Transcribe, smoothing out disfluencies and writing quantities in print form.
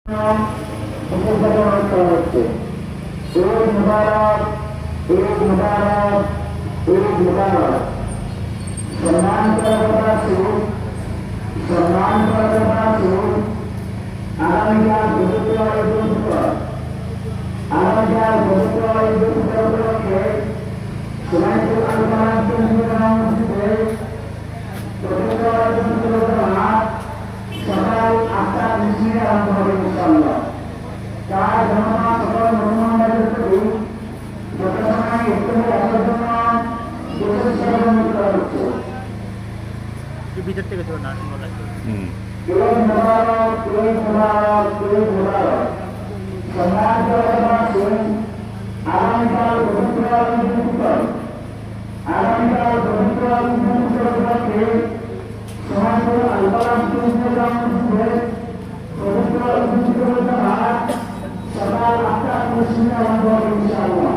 উপস্থাপন করা হচ্ছে। ঈদ মুবারক, ঈদ মুবারক, ঈদ মুবারক। সম্মান করা আগামীকাল পবিত্র ঈদ উল ফিতর, আগামীকাল পবিত্র ঈদ উল ফিতর উপলক্ষে সুনাইপুর আল-কোরআন কেন্দ্রীয় মসজিদে পবিত্র ঈদ উল ফিতর জামাত সকাল ৮টা মিছিলে আরম্ভ হবে ইনশাআল্লাহ। তার জন্য সকল মুসলমানদের প্রতি যথাসময়ে ইফতারি আসার জন্য বিশেষ সহযোগিতা করা হচ্ছে। ভিতর থেকে তো না ঈদ মুবারক, ঈদ মুবারক, ঈদ মুবারক। সম্মানিত এলাকাবাসী, আগামীকাল পবিত্র ঈদ উল ফিতর, আগামীকাল পবিত্র ঈদ উল ফিতর উপলক্ষে সুনাইপুর আল-কোরআন কেন্দ্রীয় মসজিদে পবিত্র ঈদ উল ফিতর জামাত সকাল ৮টা মিছিলে আরম্ভ হবে ইনশাআল্লাহ।